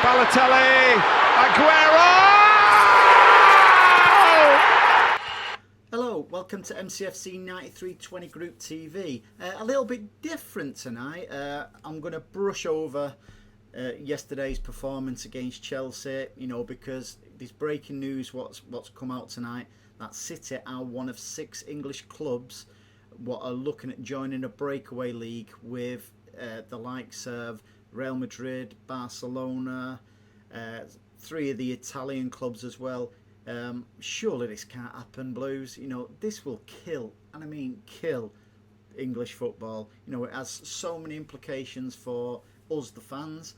Balotelli, Aguero! Hello, welcome to MCFC 9320 Group TV. A little bit different tonight. I'm going to brush over yesterday's performance against Chelsea, because there's breaking news what's come out tonight, that City are one of 6 English clubs what are looking at joining a breakaway league with the likes of Real Madrid, Barcelona, 3 of the Italian clubs as well. Surely this can't happen, Blues. This will kill, and I mean kill, English football. It has so many implications for us, the fans.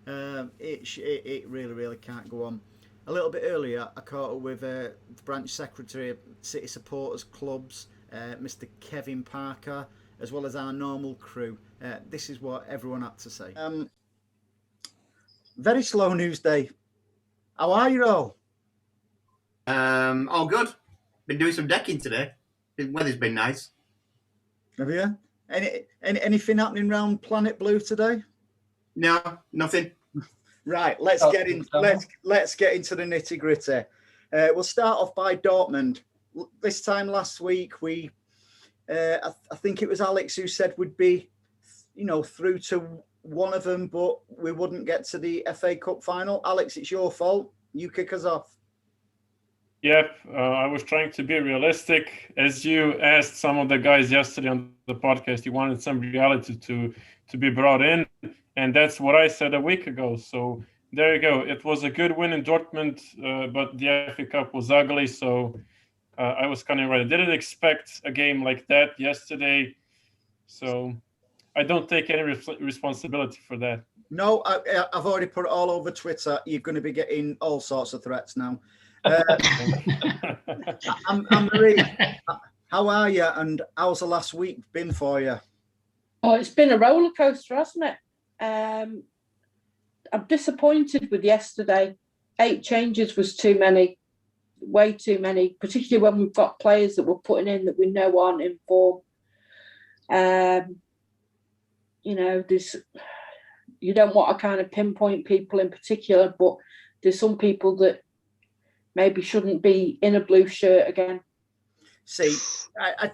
It really can't go on. A little bit earlier, I caught up with the branch secretary of City Supporters Clubs, Mr. Kevin Parker, as well as our normal crew. This is what everyone had to say. Very slow news day. How are you all? All good. Been doing some decking today. The weather's been nice. Have you? Anything happening around Planet Blue today? No, nothing. Right, let's get into the nitty gritty. We'll start off by Dortmund. This time last week, I think it was Alex who said we'd be, through to one of them, but we wouldn't get to the FA Cup final. Alex, it's your fault. You kick us off. Yep, I was trying to be realistic. As you asked some of the guys yesterday on the podcast, you wanted some reality to be brought in, and that's what I said a week ago. So there you go. It was a good win in Dortmund, but the FA Cup was ugly, so I was kind of right. I didn't expect a game like that yesterday, so I don't take any responsibility for that. No, I've already put it all over Twitter. You're going to be getting all sorts of threats now. Marie, how are you, and how's the last week been for you? Oh, it's been a roller coaster, hasn't it? I'm disappointed with yesterday. 8 changes was too many, way too many, particularly when we've got players that we're putting in that we know aren't in form. You don't want to kind of pinpoint people in particular, but there's some people that maybe shouldn't be in a blue shirt again. See, I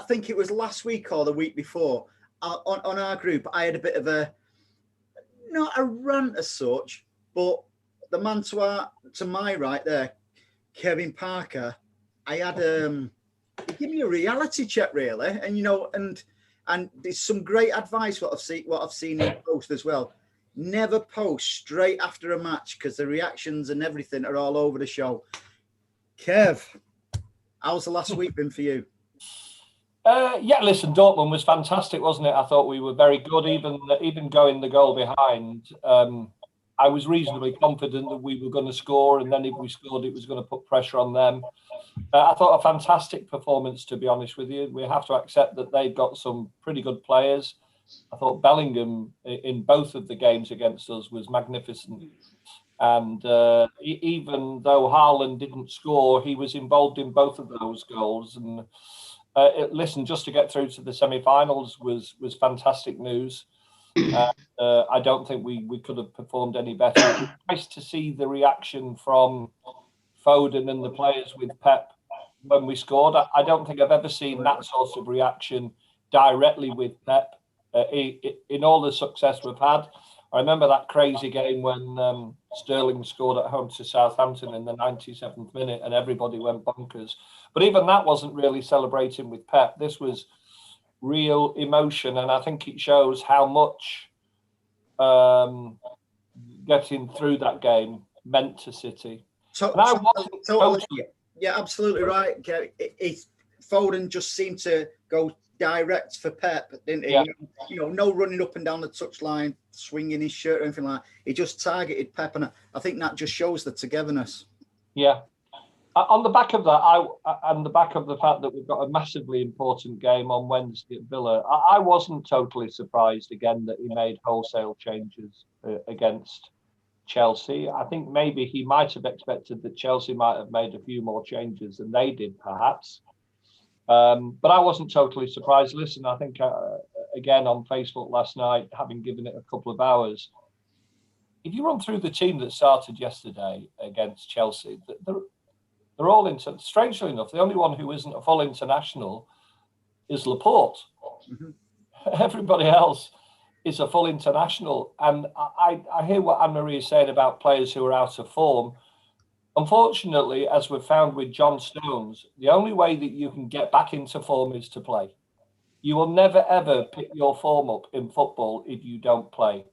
think it was last week or the week before on our group, I had a bit of not a rant as such, but the man to my right there, Kevin Parker, I had he gave me a reality check really, and there's some great advice what I've seen in post as well. Never post straight after a match because the reactions and everything are all over the show. Kev, how's the last week been for you? Listen, Dortmund was fantastic, wasn't it? I thought we were very good, even going the goal behind. I was reasonably confident that we were going to score, and then if we scored, it was going to put pressure on them. I thought a fantastic performance, to be honest with you. We have to accept that they've got some pretty good players. I thought Bellingham in both of the games against us was magnificent. And even though Haaland didn't score, he was involved in both of those goals. And listen, just to get through to the semi-finals was fantastic news. I don't think we could have performed any better. It was nice to see the reaction from Foden and the players with Pep when we scored. I don't think I've ever seen that sort of reaction directly with Pep in all the success we've had. I remember that crazy game when Sterling scored at home to Southampton in the 97th minute and everybody went bonkers. But even that wasn't really celebrating with Pep. This was real emotion, and I think it shows how much getting through that game meant to City. Yeah, absolutely right. Foden just seemed to go direct for Pep, didn't he? Yeah. No running up and down the touchline, swinging his shirt or anything like that. He just targeted Pep, and I think that just shows the togetherness. Yeah. On the back of that, and the back of the fact that we've got a massively important game on Wednesday at Villa, I wasn't totally surprised again that he made wholesale changes against Chelsea. I think maybe he might have expected that Chelsea might have made a few more changes than they did, perhaps. But I wasn't totally surprised. Listen, I think, again, on Facebook last night, having given it a couple of hours, if you run through the team that started yesterday against Chelsea, they're all strangely enough, the only one who isn't a full international is Laporte. Mm-hmm. Everybody else is a full international. And I hear what Anne-Marie is saying about players who are out of form. Unfortunately, as we've found with John Stones, the only way that you can get back into form is to play. You will never, ever pick your form up in football if you don't play.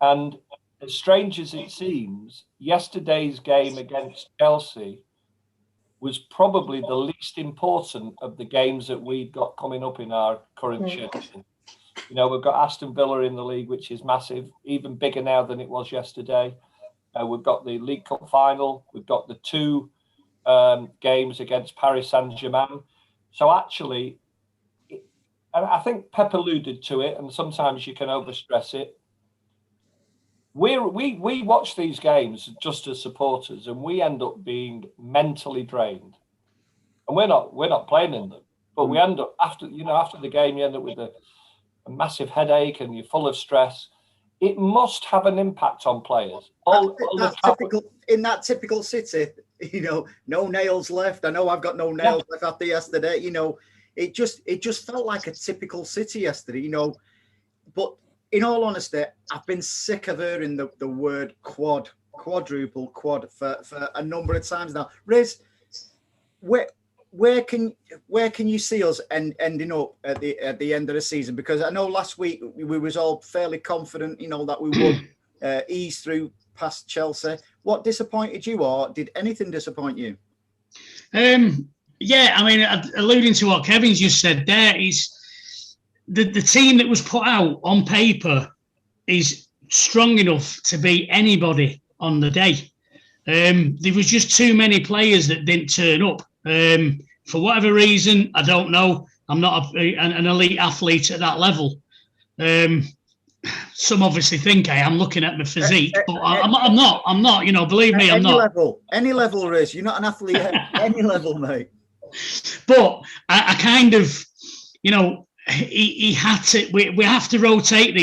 And as strange as it seems, yesterday's game against Chelsea was probably the least important of the games that we've got coming up in our current schedule. You know, we've got Aston Villa in the league, which is massive, even bigger now than it was yesterday. We've got the League Cup final. We've got the 2 games against Paris Saint-Germain. So actually, and I think Pep alluded to it, and sometimes you can overstress it. We watch these games just as supporters, and we end up being mentally drained. And we're not playing in them, but we end up after the game, you end up with a massive headache, and you're full of stress. It must have an impact on players. In that typical City, you know, no nails left. I know I've got no nails left after yesterday. You know, it just felt like a typical City yesterday. You know, but in all honesty, I've been sick of hearing the word quadruple quad for a number of times now. Riz, where can you see us ending up at the end of the season? Because I know last week we was all fairly confident, you know, that we would ease through past Chelsea. What disappointed you, or did anything disappoint you? Yeah, I mean, alluding to what Kevin's just said, there is the team that was put out on paper is strong enough to beat anybody on the day. There was just too many players that didn't turn up. For whatever reason, I don't know. I'm not an elite athlete at that level. Some obviously think I am, looking at my physique, but I'm not. You know, believe me, I'm not. Any level, Riz. You're not an athlete at any level, mate. But I kind of, you know, he had to. We have to rotate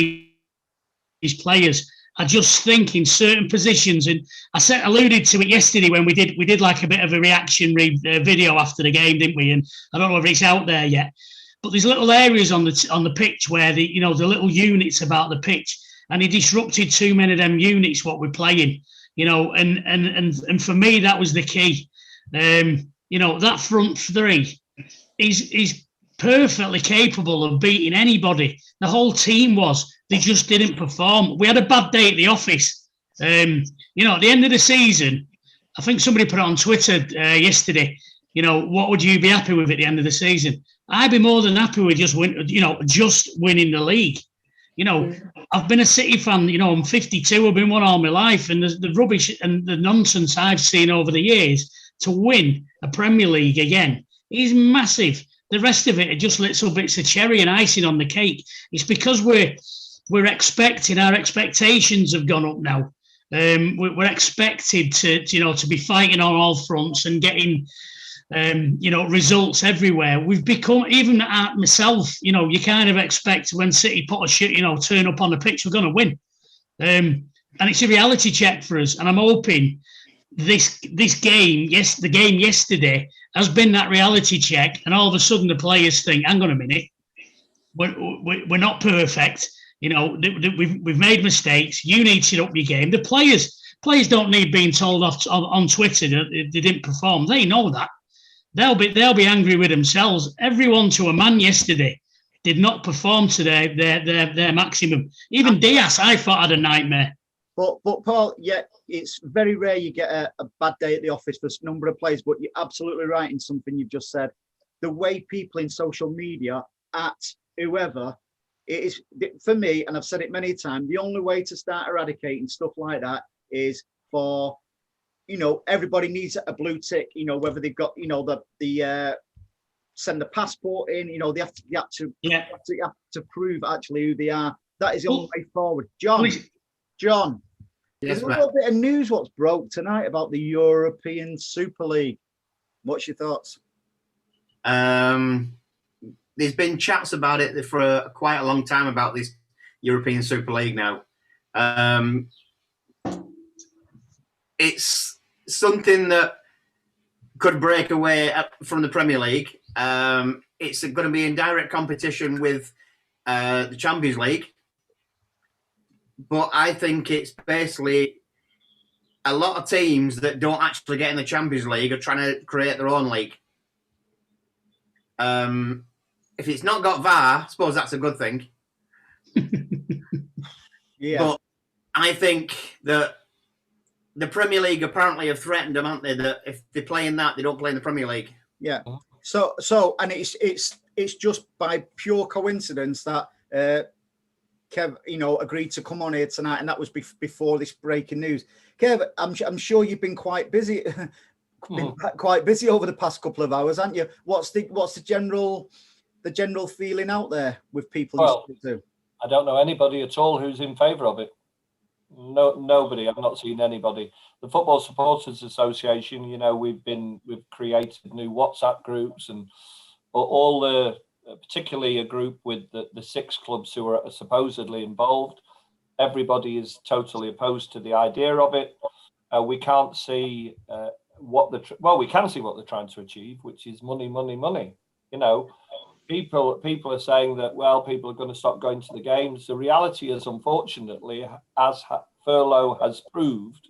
these players. I just think in certain positions, and I alluded to it yesterday when we did like a bit of a reaction video after the game, didn't we? And I don't know if it's out there yet, but there's little areas on the pitch where the little units about the pitch, and he disrupted too many of them units what we're playing, you know, and for me that was the key. You know, that front three is perfectly capable of beating anybody. The whole team was. They just didn't perform. We had a bad day at the office. You know, at the end of the season, I think somebody put it on Twitter yesterday, you know, what would you be happy with at the end of the season? I'd be more than happy with just winning the league. You know, I've been a City fan, you know, I'm 52, I've been one all my life, and the rubbish and the nonsense I've seen over the years to win a Premier League again is massive. The rest of it are just little bits of cherry and icing on the cake. It's because we're expecting, our expectations have gone up now. We're expected to be fighting on all fronts and getting, results everywhere. We've become, even at myself, you know, you kind of expect when City put a shit, turn up on the pitch, we're going to win. And it's a reality check for us. And I'm hoping this game, the game yesterday, has been that reality check. And all of a sudden the players think, hang on a minute, we're not perfect. You know, we've made mistakes. You need to up your game. The players don't need being told off on Twitter that they didn't perform. They know that. They'll be angry with themselves. Everyone to a man yesterday did not perform to their maximum. Even Diaz, I thought, had a nightmare. But Paul, yeah, it's very rare you get a bad day at the office for a number of players. But you're absolutely right in something you've just said. The way people in social media at whoever. It is, for me, and I've said it many times, the only way to start eradicating stuff like that is for, everybody needs a blue tick, whether they've got, the send the passport in, they have to prove actually who they are. That is the only way forward. John, yes, there's a little bit of news what's broke tonight about the European Super League. What's your thoughts? There's been chats about it for quite a long time about this European Super League now. it's something that could break away from the Premier League. It's going to be in direct competition with the Champions League. But I think it's basically a lot of teams that don't actually get in the Champions League are trying to create their own league. If it's not got VAR, I suppose that's a good thing. Yeah. But I think that the Premier League apparently have threatened them, haven't they? That if they play in that, they don't play in the Premier League. Yeah. So, and it's just by pure coincidence that Kev, agreed to come on here tonight, and that was before this breaking news. Kev, I'm sure you've been quite busy, quite busy over the past couple of hours, haven't you? What's the general feeling out there with people? Well, you speak to? I don't know anybody at all who's in favour of it. No, nobody. I've not seen anybody. The Football Supporters Association, we've created new WhatsApp groups, and all the, particularly a group with the 6 clubs who are supposedly involved. Everybody is totally opposed to the idea of it. We can't see we can see what they're trying to achieve, which is money, money, money. People are saying that, people are going to stop going to the games. The reality is, unfortunately, as Furlough has proved,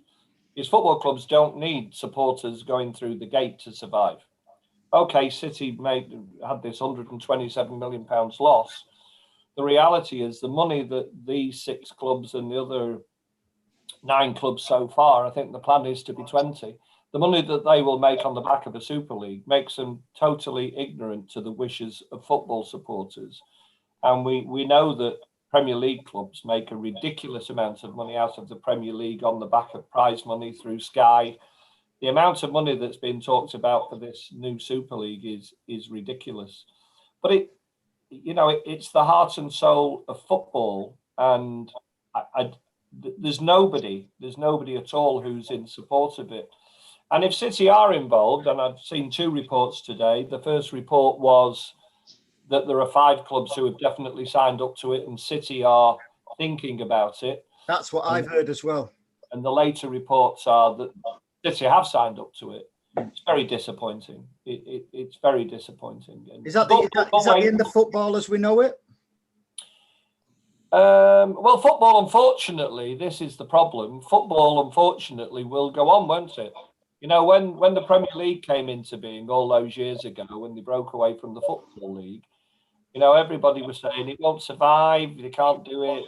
is football clubs don't need supporters going through the gate to survive. Okay, City had this £127 million loss. The reality is the money that these 6 clubs and the other 9 clubs so far, I think the plan is to be 20, the money that they will make on the back of a Super League makes them totally ignorant to the wishes of football supporters. And we know that Premier League clubs make a ridiculous amount of money out of the Premier League on the back of prize money through Sky. The amount of money that's been talked about for this new Super League is ridiculous. But it's the heart and soul of football, and there's nobody at all who's in support of it. And if City are involved, and I've seen 2 reports today, the first report was that there are 5 clubs who have definitely signed up to it, and City are thinking about it. That's what I've heard as well. And the later reports are that City have signed up to it. It's very disappointing. It's very disappointing. Is that the end of football as we know it? Well, football, unfortunately, this is the problem. Football, unfortunately, will go on, won't it? When the Premier League came into being all those years ago, when they broke away from the Football League, everybody was saying it won't survive, they can't do it,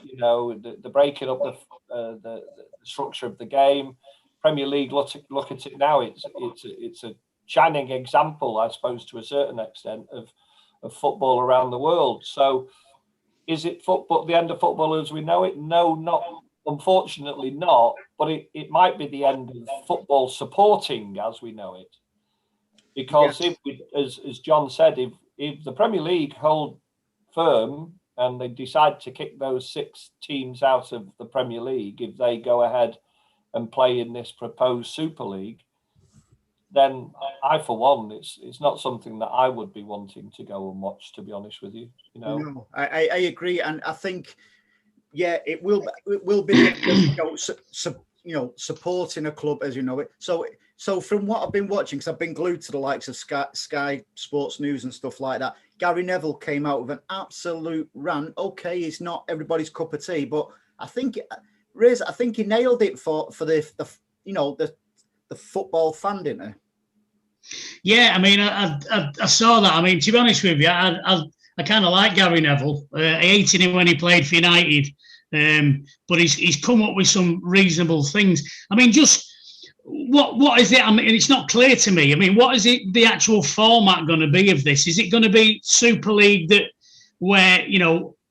the breaking up the structure of the game. Premier League, look at it now, it's a shining example, I suppose, to a certain extent, of football around the world. So is it football, the end of football as we know it? No, not unfortunately not, but it might be the end of football supporting as we know it. Because if as John said, if the Premier League hold firm and they decide to kick those 6 teams out of the Premier League, if they go ahead and play in this proposed Super League, then I, for one, it's not something that I would be wanting to go and watch, to be honest with you. No, I agree, and I think, it will be supporting a club as you know it. So from what I've been watching, because I've been glued to the likes of Sky Sports News and stuff like that, Gary Neville came out with an absolute rant. Okay, it's not everybody's cup of tea, but I think he nailed it for the football fan, didn't he? Yeah, I mean, I saw that. I mean, to be honest with you, I kind of like Gary Neville. I hated him when he played for United, but he's come up with some reasonable things. I mean, just what is it? I mean, it's not clear to me. I mean, what is the actual format going to be of this? Is it going to be Super League where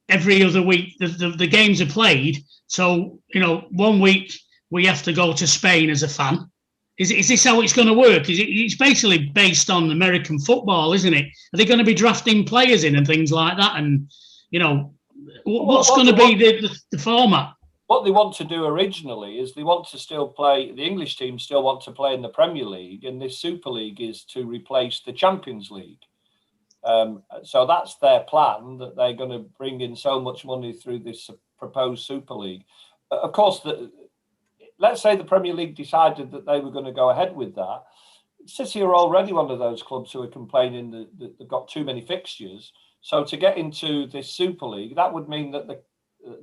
every other week the games are played? So 1 week we have to go to Spain as a fan. Is this how it's going to work? It's basically based on American football, isn't it? Are they going to be drafting players in and things like that? And what's going to be the format? What they want to do originally is they want to still play. The English team still want to play in the Premier League, and this Super League is to replace the Champions League. So that's their plan, that they're going to bring in so much money through this proposed Super League. Of course, let's say the Premier League decided that they were going to go ahead with that. City are already one of those clubs who are complaining that they've got too many fixtures. So to get into this Super League, that would mean that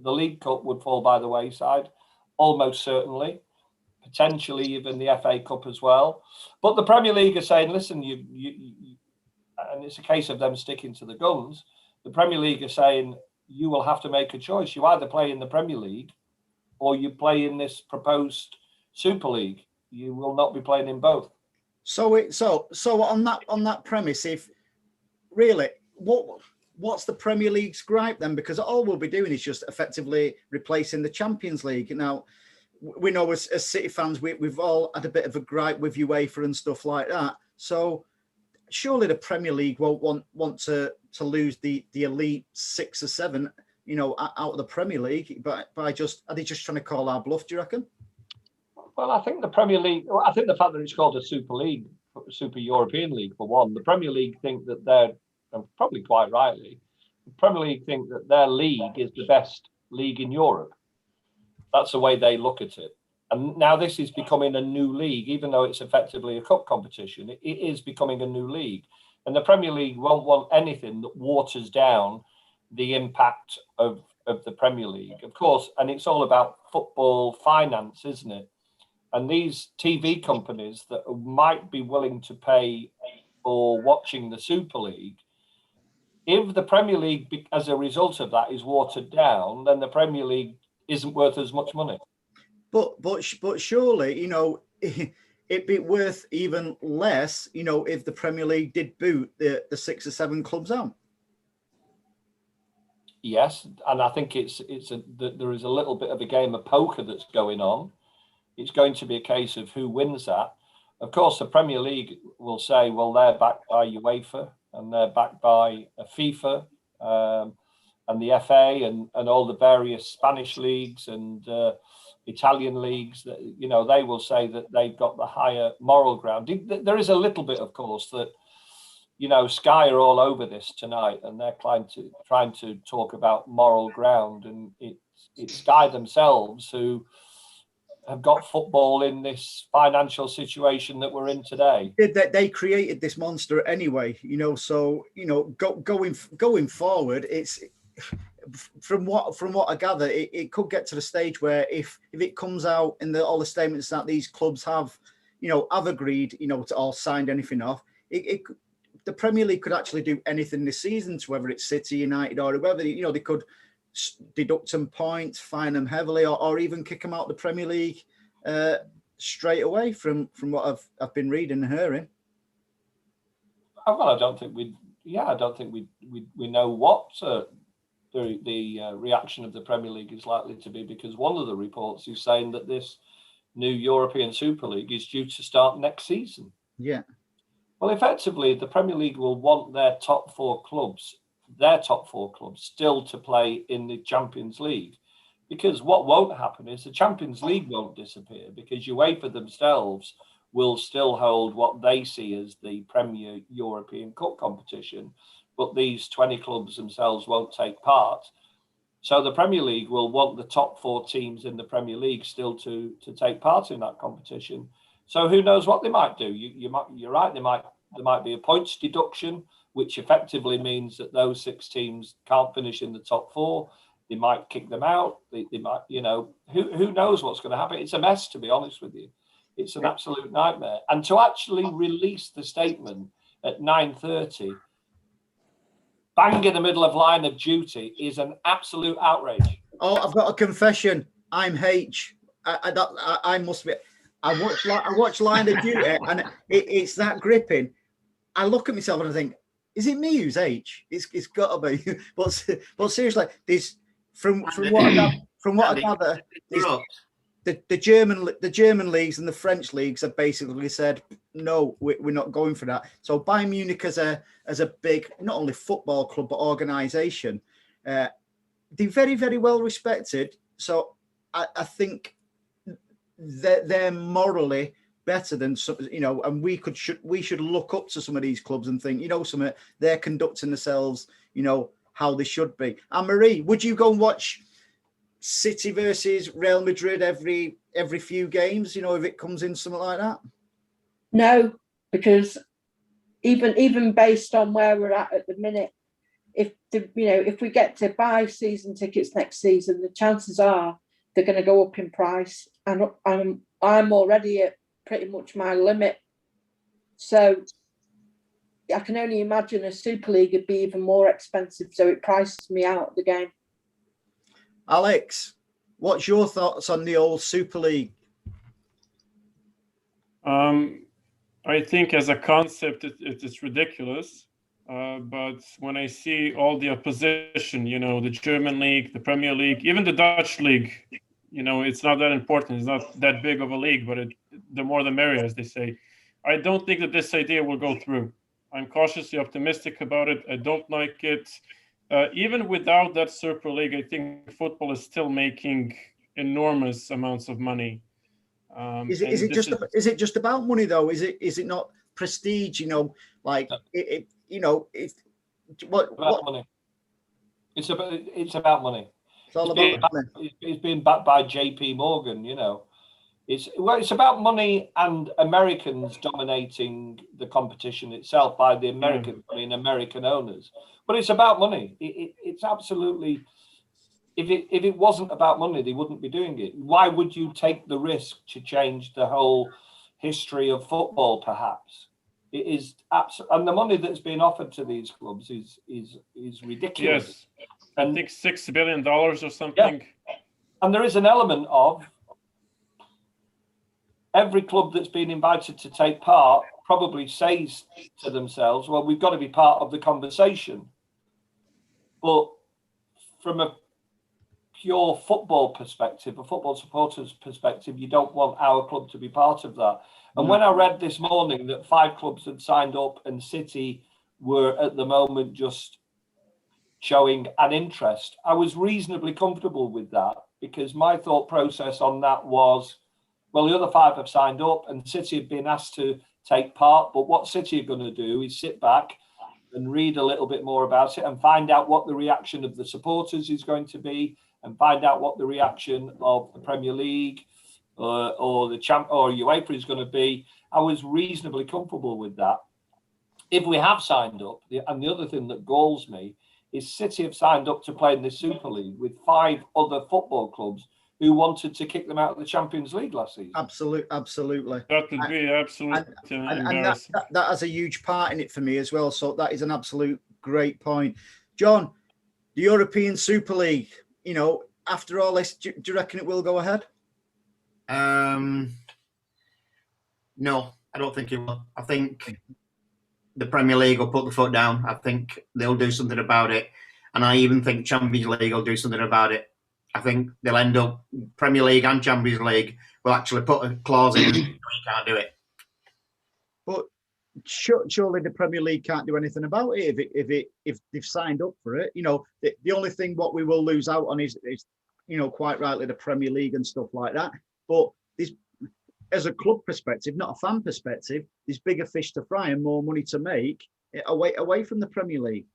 the League Cup would fall by the wayside, almost certainly. Potentially even the FA Cup as well. But the Premier League are saying, listen, you and it's a case of them sticking to the guns. The Premier League are saying, you will have to make a choice. You either play in the Premier League or you play in this proposed Super League. You will not be playing in both. So on that premise, if really, what's the Premier League's gripe then? Because all we'll be doing is just effectively replacing the Champions League. Now, we know as City fans, we've all had a bit of a gripe with UEFA and stuff like that. So surely the Premier League won't want to lose the elite 6 or 7, out of the Premier League. But are they just trying to call our bluff? Do you reckon? Well, I think the Premier League. I think the fact that it's called a Super League, Super European League, for one, the Premier League think that they're, and probably quite rightly, the Premier League think that their league is the best league in Europe. That's the way they look at it. And now this is becoming a new league, even though it's effectively a cup competition. It is becoming a new league. And the Premier League won't want anything that waters down the impact of the Premier League, of course. And it's all about football finance, isn't it? And these TV companies that might be willing to pay for watching the Super League, if the Premier League, as a result of that, is watered down, then the Premier League isn't worth as much money. But surely, it'd be worth even less, if the Premier League did boot the 6 or 7 clubs out. Yes, and I think there is a little bit of a game of poker that's going on. It's going to be a case of who wins that. Of course, the Premier League will say, well, they're backed by UEFA and they're backed by FIFA. And the FA and all the various Spanish leagues and Italian leagues, that they will say that they've got the higher moral ground. There is a little bit, of course, that Sky are all over this tonight, and they're trying to talk about moral ground, and it's Sky themselves who have got football in this financial situation that we're in today. They created this monster anyway, So going forward, it's. From what I gather, it could get to the stage where if it comes out in all the statements that these clubs have agreed, to all signed anything off, the Premier League could actually do anything this season, to whether it's City, United, or whoever. They could deduct some points, fine them heavily, or even kick them out of the Premier League straight away. From what I've been reading and hearing. Well, I don't think we know what. The reaction of the Premier League is likely to be, because one of the reports is saying that this new European Super League is due to start next season. Yeah. Well, effectively, the Premier League will want their top four clubs still to play in the Champions League, because what won't happen is the Champions League won't disappear, because UEFA themselves will still hold what they see as the Premier European Cup competition. But these 20 clubs themselves won't take part. So the Premier League will want the top 4 teams in the Premier League still to take part in that competition. So who knows what they might do? You're right. There might be a points deduction, which effectively means that those 6 teams can't finish in the top 4. They might kick them out. They might, who knows what's going to happen? It's a mess, to be honest with you. It's an absolute nightmare. And to actually release the statement at 9:30. Bang in the middle of line of duty is an absolute outrage. Oh, I've got a confession. I'm H. I must be. I watch Line of Duty, and it's that gripping. I look at myself and I think, is it me who's H? It's got to be. But seriously, this from what I gather, the German leagues and the French leagues have basically said, no, we're not going for that. So Bayern Munich as a big, not only football club but organisation, they're very, very well respected. So I think they're morally better than some, and we should look up to some of these clubs and think, they're conducting themselves, how they should be. And Marie, would you go and watch City versus Real Madrid every few games? You know, if it comes in something like that. No, because even based on where we're at the minute, if we get to buy season tickets next season, the chances are they're going to go up in price, and I'm already at pretty much my limit. So I can only imagine a Super League would be even more expensive, so it prices me out of the game. Alex, what's your thoughts on the old Super League? I think as a concept, it's ridiculous. But when I see all the opposition, the German league, the Premier League, even the Dutch league, it's not that important. It's not that big of a league, but the more the merrier, as they say. I don't think that this idea will go through. I'm cautiously optimistic about it. I don't like it. Even without that Super League, I think football is still making enormous amounts of money. Is it just about money though? Is it not prestige? Money. It's about money. It's all about money. It's being backed by JP Morgan. It's about money and Americans dominating the competition itself by the American owners. But it's about money. It's absolutely. If it wasn't about money, they wouldn't be doing it. Why would you take the risk to change the whole history of football? Perhaps it is absolutely, and the money that's being offered to these clubs is ridiculous. Yes, I think $6 billion or something. Yeah. And there is an element of every club that's been invited to take part probably says to themselves, "Well, we've got to be part of the conversation." But from a pure football perspective, a football supporter's perspective, you don't want our club to be part of that. And when I read this morning that 5 clubs had signed up and City were at the moment just showing an interest, I was reasonably comfortable with that, because my thought process on that was, well, the other 5 have signed up and City have been asked to take part, but what City are going to do is sit back and read a little bit more about it and find out what the reaction of the supporters is going to be, and find out what the reaction of the Premier League or the or UEFA is going to be. I was reasonably comfortable with that. If we have signed up, and the other thing that galls me is City have signed up to play in the Super League with 5 other football clubs who wanted to kick them out of the Champions League last season. Absolutely. That would be absolutely embarrassing. And that has a huge part in it for me as well. So that is an absolute great point. John, the European Super League, after all this, do you reckon it will go ahead? No, I don't think it will. I think the Premier League will put the foot down. I think they'll do something about it. And I even think Champions League will do something about it. I think they'll end up, Premier League and Champions League will actually put a clause in you can't do it. But surely the Premier League can't do anything about it if they've signed up for it. The only thing what we will lose out on is quite rightly the Premier League and stuff like that. But this, as a club perspective, not a fan perspective, there's bigger fish to fry and more money to make away from the Premier League.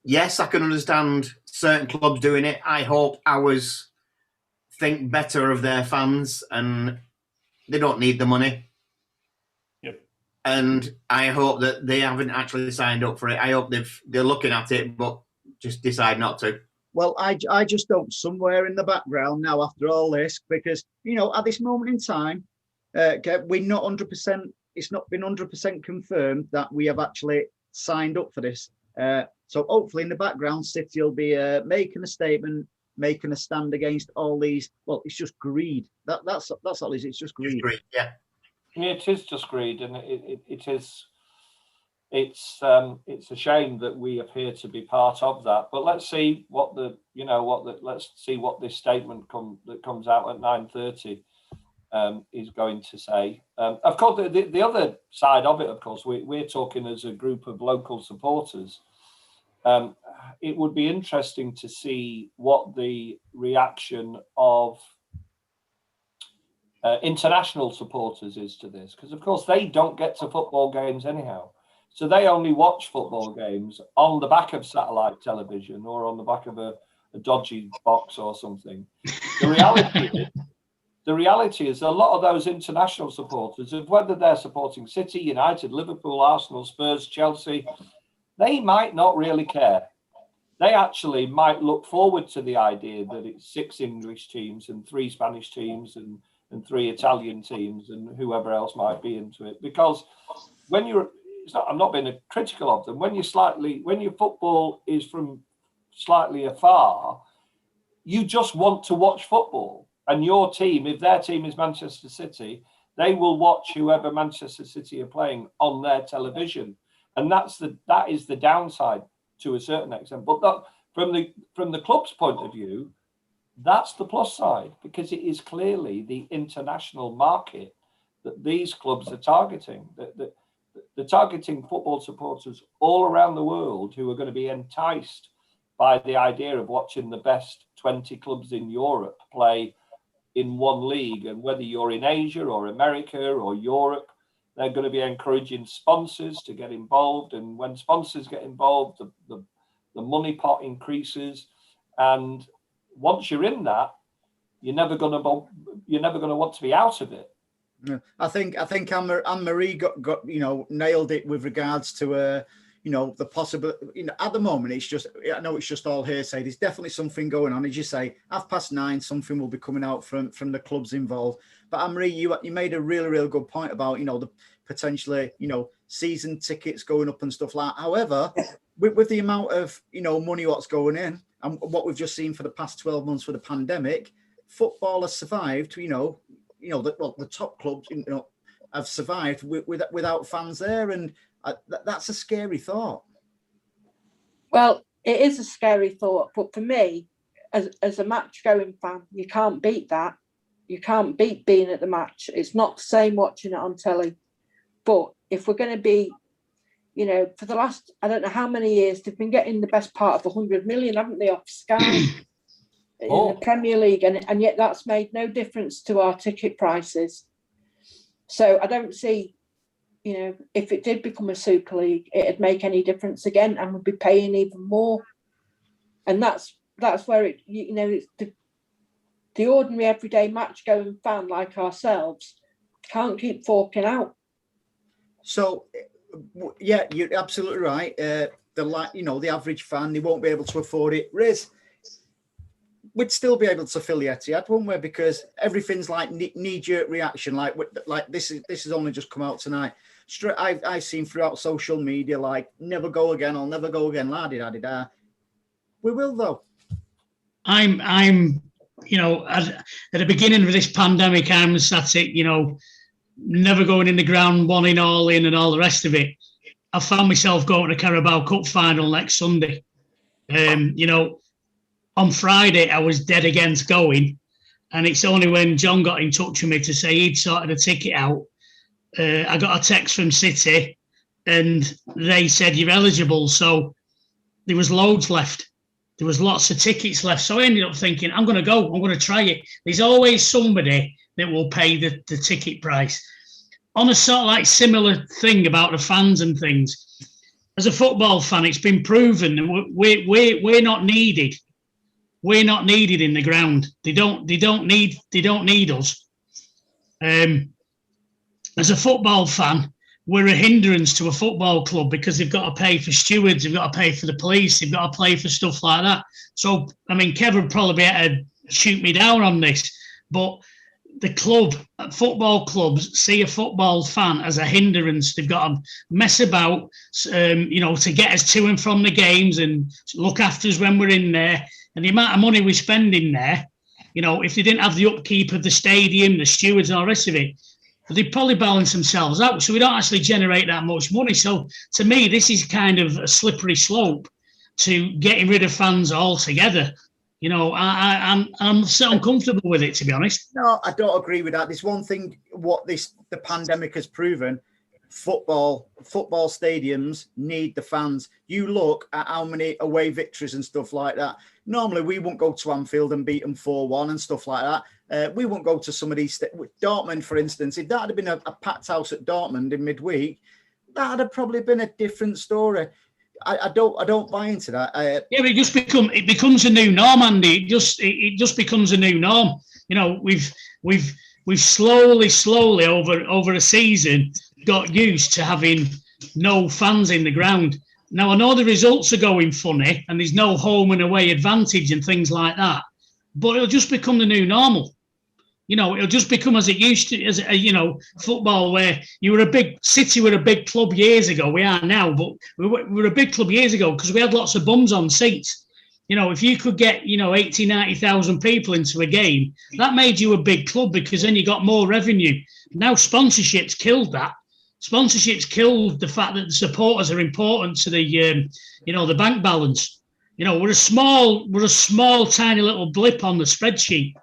Yes, I can understand certain clubs doing it. I hope ours think better of their fans, and they don't need the money. Yep. And I hope that they haven't actually signed up for it. I hope they're looking at it, but just decide not to. Well, I just hope somewhere in the background now, after all this, because at this moment in time, we're not 100%. It's not been 100% confirmed that we have actually signed up for this. So hopefully in the background, City will be making a statement, making a stand against all these. Well, it's just greed. That's all it is. It's just greed. Yeah. It is just greed, and it is. It's a shame that we appear to be part of that. But let's see let's see what this statement that comes out at 9:30 is going to say. Of course, the other side of it, of course, we're talking as a group of local supporters. It would be interesting to see what the reaction of international supporters is to this, because of course they don't get to football games anyhow, so they only watch football games on the back of satellite television or on the back of dodgy box or something. The reality is a lot of those international supporters, of whether they're supporting City, United, Liverpool, Arsenal, Spurs, Chelsea, they might not really care. They actually might look forward to the idea that it's 6 English teams and 3 Spanish teams and 3 Italian teams and whoever else might be into it. Because when I'm not being critical of them, when your football is from slightly afar, you just want to watch football. And your team, if their team is Manchester City, they will watch whoever Manchester City are playing on their television. And that is the downside to a certain extent. But from the club's point of view, that's the plus side, because it is clearly the international market that these clubs are targeting. They're targeting football supporters all around the world who are going to be enticed by the idea of watching the best 20 clubs in Europe play in one league. And whether you're in Asia or America or Europe, they're going to be encouraging sponsors to get involved. And when sponsors get involved, the money pot increases. And once you're in that, you're never going to want to be out of it. Yeah. I think Anne-Marie got nailed it with regards to the possible, at the moment, I know it's just all hearsay. There's definitely something going on. As you say, 9:30, something will be coming out from the clubs involved. But Anne-Marie, you made a really, really good point about, the potentially, season tickets going up and stuff like that. However, with the amount of, money what's going in and what we've just seen for the past 12 months for the pandemic, football has survived, the top clubs, have survived without fans there. And that's a scary thought. Well, it is a scary thought, but for me, as a match going fan, you can't beat that. You can't beat being at the match. It's not the same watching it on telly. But if we're going to be, for the last, I don't know how many years, they've been getting the best part of 100 million, haven't they, off Sky in the Premier League, and yet that's made no difference to our ticket prices. So I don't see, if it did become a Super League, it'd make any difference again, and we'd be paying even more. And that's where it's the ordinary everyday match going fan like ourselves can't keep forking out. So, yeah, you're absolutely right. The average fan, they won't be able to afford it. Riz, we'd still be able to fill the Etihad, wouldn't we? Because everything's like knee-jerk reaction. Like this has only just come out tonight. I've seen throughout social media, like, never go again. I'll never go again. La-di-da-di-da. We will, though. I'm at the beginning of this pandemic, I'm sat it, never going in the ground, one in, all in, and all the rest of it. I found myself going to Carabao Cup final next Sunday. On Friday, I was dead against going, and it's only when John got in touch with me to say he'd sorted a ticket out. I got a text from City, and they said you're eligible. So there was loads left. There was lots of tickets left. So I ended up thinking, I'm going to go. I'm going to try it. There's always somebody that will pay the ticket price. On a sort of like similar thing about the fans and things, as a football fan, it's been proven that we're not needed. We're not needed in the ground. They don't need us. As a football fan, we're a hindrance to a football club because they've got to pay for stewards, they've got to pay for the police, they've got to pay for stuff like that. So, Kev would probably be able to shoot me down on this, but the football clubs see a football fan as a hindrance. They've got to mess about, to get us to and from the games and look after us when we're in there. And the amount of money we spend in there, if they didn't have the upkeep of the stadium, the stewards and all the rest of it, they'd probably balance themselves out. So we don't actually generate that much money. So to me, this is kind of a slippery slope to getting rid of fans altogether. I'm so uncomfortable with it, to be honest. No, I don't agree with that. There's one thing the pandemic has proven. Football stadiums need the fans. You look at how many away victories and stuff like that. Normally, we won't go to Anfield and beat them 4-1 and stuff like that. We won't go to some of these. Dortmund, for instance, if that had been a packed house at Dortmund in midweek, that would have probably been a different story. I don't buy into that. Yeah, but it becomes a new norm, Andy. It just becomes a new norm. You know, we've slowly over a season got used to having no fans in the ground. Now I know the results are going funny and there's no home and away advantage and things like that, but it'll just become the new normal. You know, it'll just become as it used to, as you know, football, where you were a big City, were a big club years ago. We are now, but we were a big club years ago because we had lots of bums on seats. You know, if you could get, 80, 90,000 people into a game, that made you a big club because then you got more revenue. Now sponsorships killed that. Sponsorships killed the fact that the supporters are important to the, the bank balance. You know, we're a small, tiny little blip on the spreadsheet.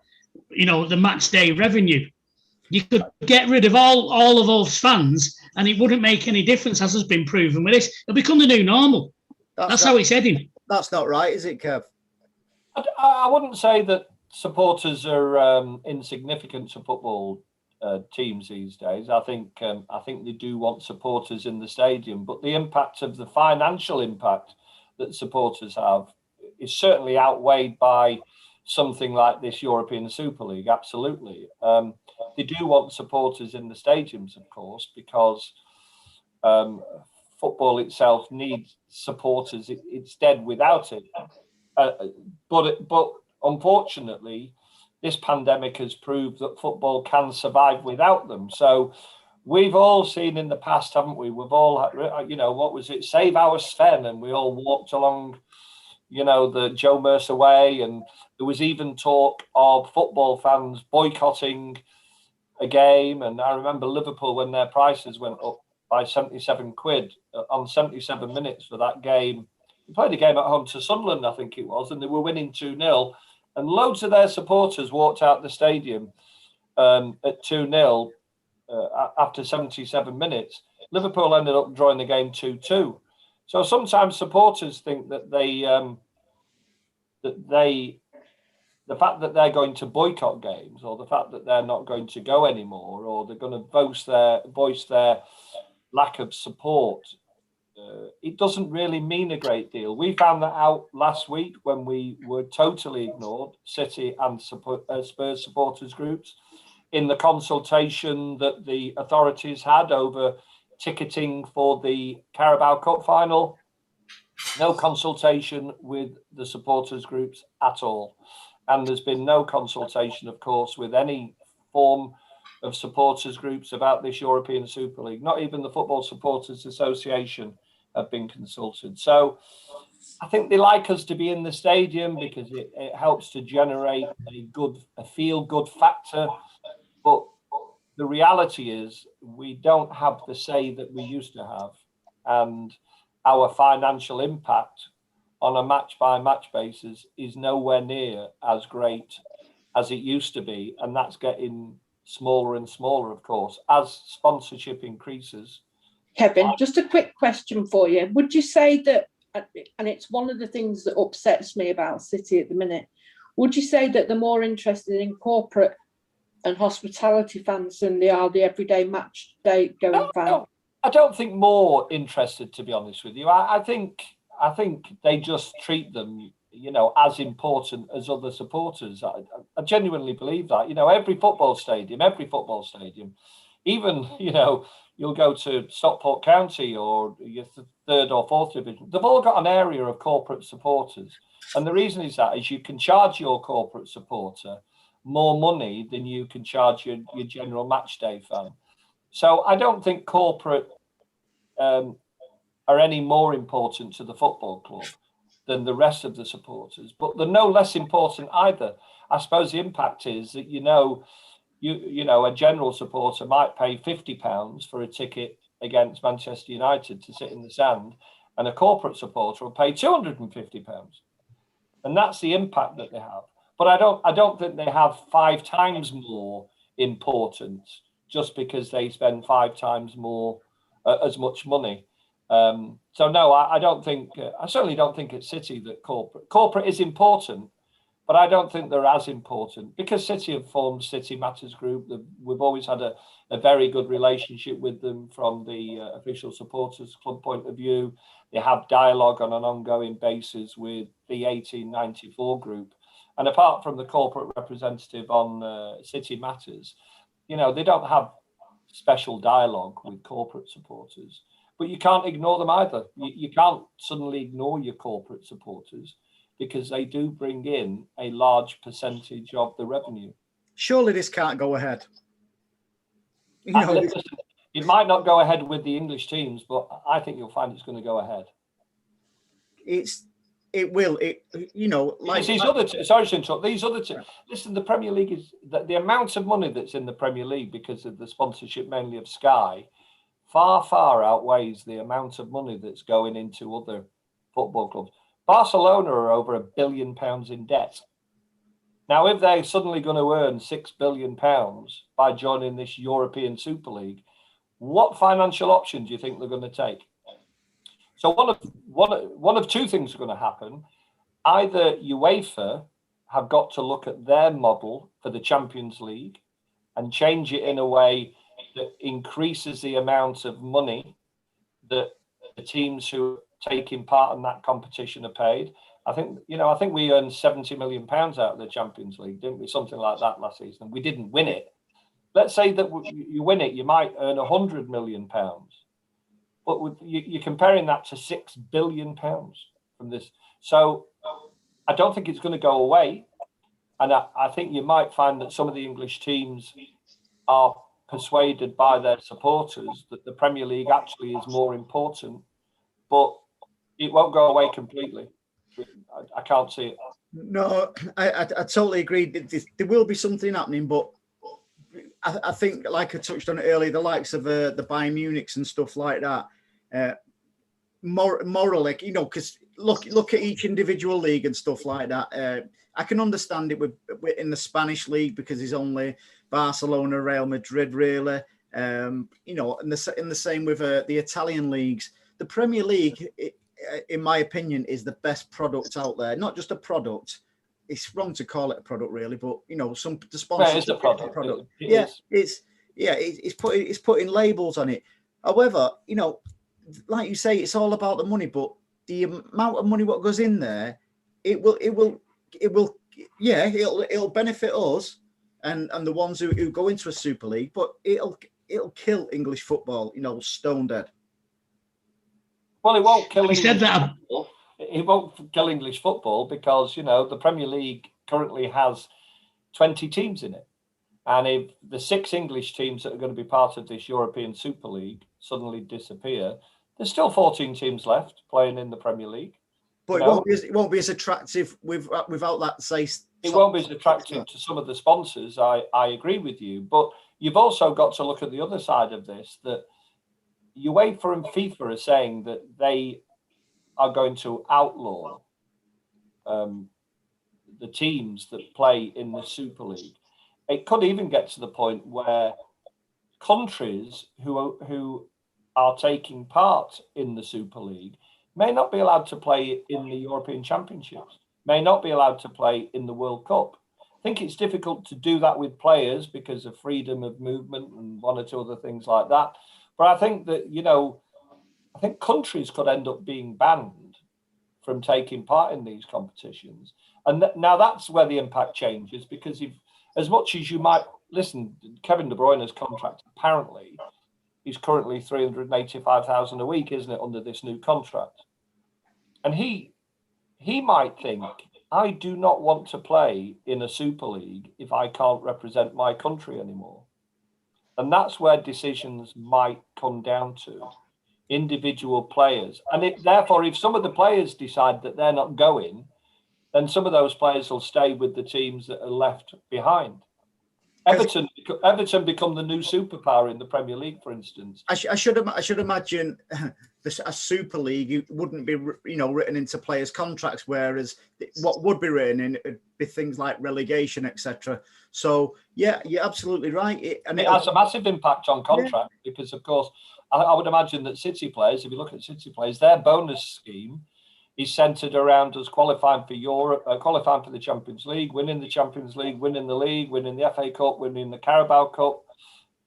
The match day revenue. You could get rid of all of those fans and it wouldn't make any difference, as has been proven with this. It'll become the new normal. That's how it's heading. That's not right, is it, Kev? I wouldn't say that supporters are insignificant to football teams these days. I think they do want supporters in the stadium, but the impact of the financial impact that supporters have is certainly outweighed by something like this European Super League. Absolutely. They do want supporters in the stadiums, of course, because football itself needs supporters. It's dead without it. But unfortunately, this pandemic has proved that football can survive without them. So we've all seen in the past, haven't we? We've all, what was it? Save our Sven. And we all walked along, the Joe Mercer way. And there was even talk of football fans boycotting a game. And I remember Liverpool, when their prices went up by 77 quid on 77 minutes for that game. We played a game at home to Sunderland, I think it was, and they were winning 2-0. And loads of their supporters walked out the stadium at 2-0 after 77 minutes. Liverpool ended up drawing the game 2-2. So sometimes supporters think that the fact that they're going to boycott games, or the fact that they're not going to go anymore, or they're going to voice their lack of support, it doesn't really mean a great deal. We found that out last week when we were totally ignored, City and Spurs supporters groups, in the consultation that the authorities had over ticketing for the Carabao Cup final. No consultation with the supporters groups at all. And there's been no consultation, of course, with any form of supporters groups about this European Super League. Not even the Football Supporters Association have been consulted. So I think they like us to be in the stadium because it helps to generate a feel-good factor. But the reality is we don't have the say that we used to have. And our financial impact on a match-by-match basis is nowhere near as great as it used to be. And that's getting smaller and smaller, of course, as sponsorship increases. Kevin, just a quick question for you. Would you say that, and it's one of the things that upsets me about City at the minute, would you say that they're more interested in corporate and hospitality fans than they are the everyday match day going fan? No, I don't think more interested, to be honest with you. I think they just treat them, as important as other supporters. I genuinely believe that. Every football stadium, even, you'll go to Stockport County or your third or fourth division, they've all got an area of corporate supporters. And the reason is you can charge your corporate supporter more money than you can charge your general match day fan. So I don't think corporate are any more important to the football club than the rest of the supporters, but they're no less important either. I suppose the impact is that, a general supporter might pay £50 for a ticket against Manchester United to sit in the stand, and a corporate supporter will pay £250. And that's the impact that they have. But I don't think they have 5 times more importance just because they spend 5 times more as much money. So no, I don't think. I certainly don't think at City that corporate is important, but I don't think they're as important because City have formed City Matters Group. We've always had a very good relationship with them from the official supporters club point of view. They have dialogue on an ongoing basis with the 1894 group. And apart from the corporate representative on City Matters, you know, they don't have special dialogue with corporate supporters, but you can't ignore them either. You can't suddenly ignore your corporate supporters because they do bring in a large percentage of the revenue. Surely this can't go ahead. You know, Listen, it might not go ahead with the English teams, but I think you'll find it's going to go ahead. It will. You know, like these other. Sorry to interrupt. These other two. Listen, the Premier League is the amount of money that's in the Premier League because of the sponsorship mainly of Sky, far outweighs the amount of money that's going into other football clubs. Barcelona are over £1 billion in debt. Now, if they're suddenly going to earn £6 billion by joining this European Super League, what financial option do you think they're going to take? So one of two things are going to happen. Either UEFA have got to look at their model for the Champions League and change it in a way that increases the amount of money that the teams who are taking part in that competition are paid. I think we earned £70 million out of the Champions League, didn't we? Something like that last season. We didn't win it. Let's say that you win it, you might earn £100 million. But you're comparing that to £6 billion from this. So I don't think it's going to go away. And I think you might find that some of the English teams are persuaded by their supporters that the Premier League actually is more important, but it won't go away completely. I can't see it. No, I totally agree. There will be something happening, but I think, like I touched on it earlier, the likes of the Bayern Munichs and stuff like that, morally, you know, because look at each individual league and stuff like that. I can understand it with in the Spanish league because there's only Barcelona, Real Madrid, really. You know, and in the same with the Italian leagues. The Premier League, in my opinion, is the best product out there. Not just a product. It's wrong to call it a product, really, but you know, the sponsors. It's a product. It's putting labels on it. However, you know, like you say, it's all about the money, but the amount of money what goes in there, it'll benefit us and the ones who go into a Super League, but it'll kill English football, you know, stone dead. Well, it won't kill English football. It won't kill English football because, you know, the Premier League currently has 20 teams in it. And if the 6 English teams that are going to be part of this European Super League suddenly disappear, there's still 14 teams left playing in the Premier League. But it won't be as attractive without that, say... It won't be as attractive to some of the sponsors, I agree with you. But you've also got to look at the other side of this, that UEFA and FIFA are saying that they are going to outlaw the teams that play in the Super League. It could even get to the point where countries who are taking part in the Super League may not be allowed to play in the European Championships, may not be allowed to play in the World Cup. I think it's difficult to do that with players because of freedom of movement and one or two other things like that. But I think that, you know, I think countries could end up being banned from taking part in these competitions. And now that's where the impact changes, because if, as much as you might listen, Kevin De Bruyne's contract apparently is currently $385,000 a week, isn't it, under this new contract? And he might think, I do not want to play in a Super League if I can't represent my country anymore. And that's where decisions might come down to individual players. And therefore, if some of the players decide that they're not going, then some of those players will stay with the teams that are left behind. Everton become the new superpower in the Premier League, for instance. I should imagine a Super League wouldn't be, you know, written into players' contracts, whereas what would be written in would be things like relegation, etc. So yeah, you're absolutely right. It has a massive impact on contract because, of course, I would imagine that City players, if you look at City players, their bonus scheme is centred around us qualifying for Europe, qualifying for the Champions League, winning the Champions League, winning the league, winning the FA Cup, winning the Carabao Cup.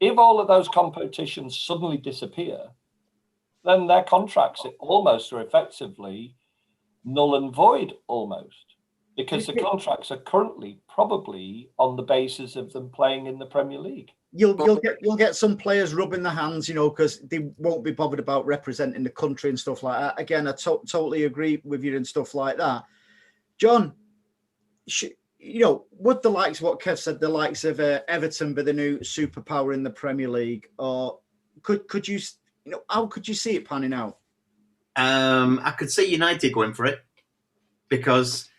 If all of those competitions suddenly disappear, then their contracts almost are effectively null and void almost, because the contracts are currently probably on the basis of them playing in the Premier League. You'll get some players rubbing their hands, you know, because they won't be bothered about representing the country and stuff like that. Again, I totally agree with you and stuff like that. John, you know, would the likes of what Kev said, the likes of Everton be the new superpower in the Premier League, or could you, you know, how could you see it panning out? I could see United going for it, because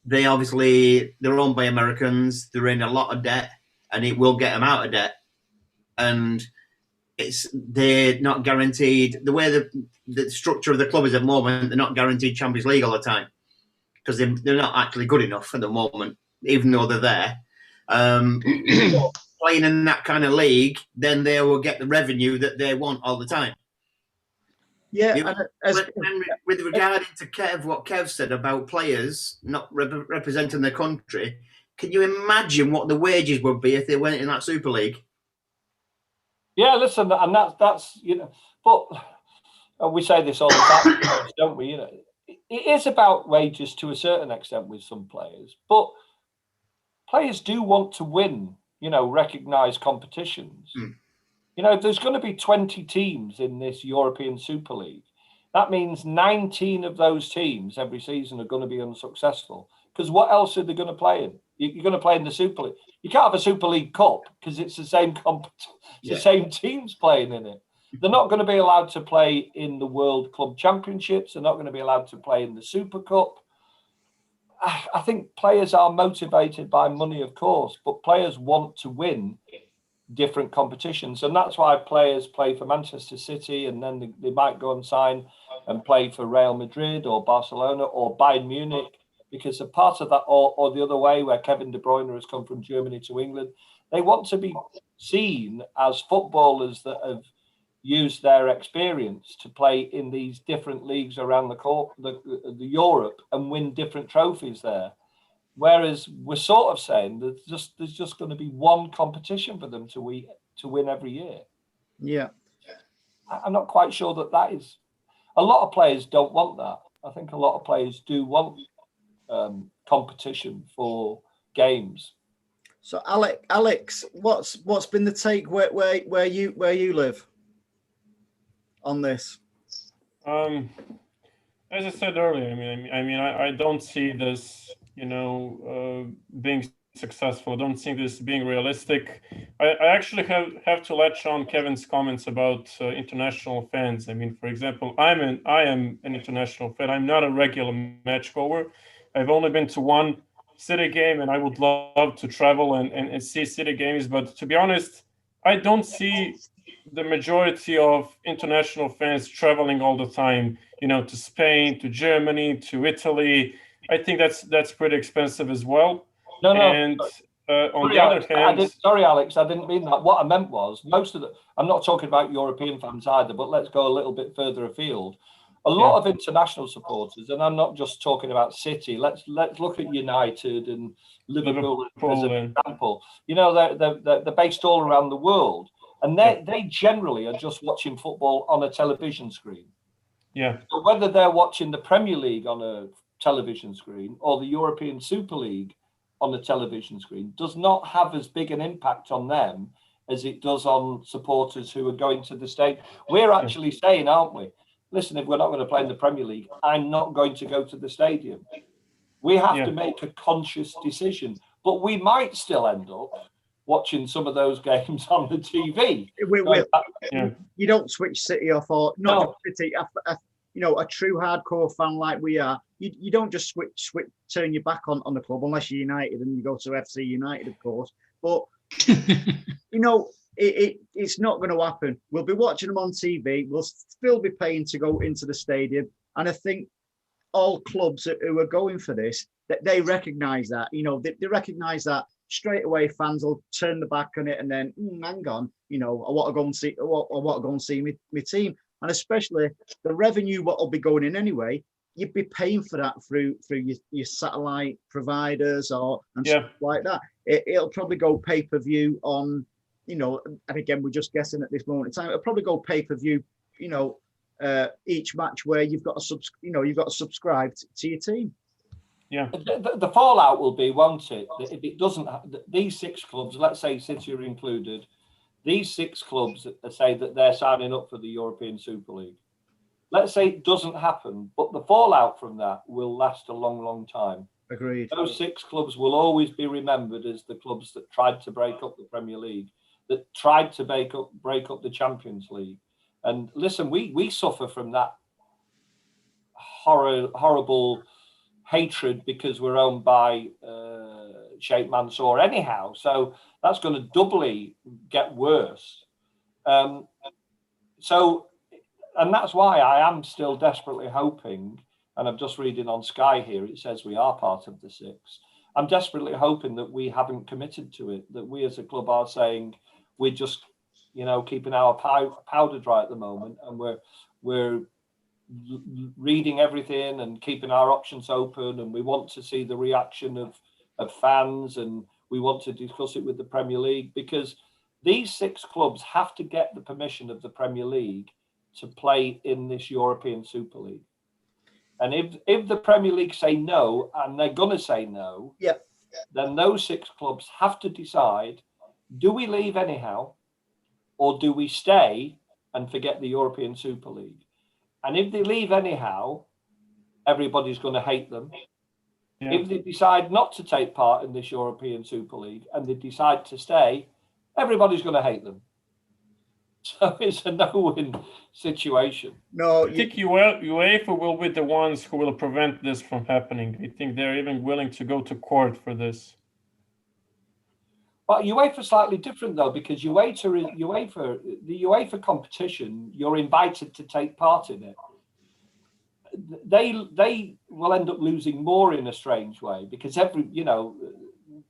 they're owned by Americans. They're in a lot of debt, and it will get them out of debt. And they're not guaranteed, the way the structure of the club is at the moment, they're not guaranteed Champions League all the time, because they're not actually good enough at the moment, even though they're there. Playing in that kind of league, then they will get the revenue that they want all the time. Yeah, with regard to what Kev said about players not representing their country, can you imagine what the wages would be if they went in that Super League? Yeah, listen, and that's you know, but we say this all the time, don't we? You know, it is about wages to a certain extent with some players, but players do want to win, you know, recognised competitions. You know, if there's going to be 20 teams in this European Super League, that means 19 of those teams every season are going to be unsuccessful. Because what else are they going to play in? You're going to play in the Super League. You can't have a Super League Cup because it's the same the same teams playing in it. They're not going to be allowed to play in the World Club Championships. They're not going to be allowed to play in the Super Cup. I think players are motivated by money, of course, but players want to win different competitions, and that's why players play for Manchester City, and then they might go and sign and play for Real Madrid or Barcelona or Bayern Munich, because a part of that, or the other way, where Kevin De Bruyne has come from Germany to England, they want to be seen as footballers that have used their experience to play in these different leagues around the Europe and win different trophies there. Whereas we're sort of saying that there's just going to be one competition for them to win every year. Yeah, I'm not quite sure that is. A lot of players don't want that. I think a lot of players do want competition for games. So Alex, what's been the take where you live on this? As I said earlier, I don't see this, you know, being successful. I don't think this being realistic. I actually have to latch on Kevin's comments about international fans. I mean, for example, I am an international fan. I'm not a regular match goer. I've only been to one City game, and I would love to travel and see City games. But to be honest, I don't see the majority of international fans traveling all the time, you know, to Spain, to Germany, to Italy. I think that's pretty expensive as well. No. And on the other hand, sorry, Alex, I didn't mean that. What I meant was I'm not talking about European fans either, but let's go a little bit further afield. A lot of international supporters, and I'm not just talking about City. Let's look at United and Liverpool as an example. You know, they're based all around the world, and they generally are just watching football on a television screen. Yeah. So whether they're watching the Premier League on a television screen or the European Super League on a television screen does not have as big an impact on them as it does on supporters who are going to the stadium. We're actually saying, aren't we? Listen, if we're not going to play in the Premier League, I'm not going to go to the stadium. We have to make a conscious decision, but we might still end up watching some of those games on the TV. You don't switch City off, or not just City. You know, a true hardcore fan like we are, you don't just switch, turn your back on the club unless you're United and you go to FC United, of course. But you know, it's not going to happen. We'll be watching them on TV. We'll still be paying to go into the stadium, and I think all clubs who are going for this, that they recognise that. You know, they recognise that straight away. Fans will turn the back on it, and then hang on, you know, I want to go and see. I want to go and see my team. And especially the revenue what will be going in anyway, you'd be paying for that through your satellite providers and stuff like that. It'll probably go pay-per-view on, you know, and again, we're just guessing at this moment in time. It'll probably go pay-per-view, you know, each match where you've got to subscribe to your team. Yeah. The fallout will be, won't it? That if it doesn't, these 6 clubs, let's say City are included, these 6 clubs that say that they're signing up for the European Super League. Let's say it doesn't happen, but the fallout from that will last a long, long time. Agreed. Those 6 clubs will always be remembered as the clubs that tried to break up the Premier League, that tried to break up the Champions League. And listen, we suffer from that horrible hatred because we're owned by Sheikh Mansour anyhow. So that's going to doubly get worse. And that's why I am still desperately hoping, and I'm just reading on Sky here, it says we are part of the 6. I'm desperately hoping that we haven't committed to it, that we as a club are saying we're just, you know, keeping our powder dry at the moment, and we're reading everything and keeping our options open, and we want to see the reaction of fans, and we want to discuss it with the Premier League, because these 6 clubs have to get the permission of the Premier League to play in this European Super League. And if the Premier League say no, and they're going to say no, then those 6 clubs have to decide, do we leave anyhow, or do we stay and forget the European Super League? And if they leave anyhow, everybody's going to hate them. Yeah. If they decide not to take part in this European Super League and they decide to stay, everybody's going to hate them. So it's a no-win situation. No, I think UEFA will be the ones who will prevent this from happening. I think they're even willing to go to court for this. But UEFA is slightly different though, because the UEFA competition, you're invited to take part in it. They will end up losing more in a strange way, because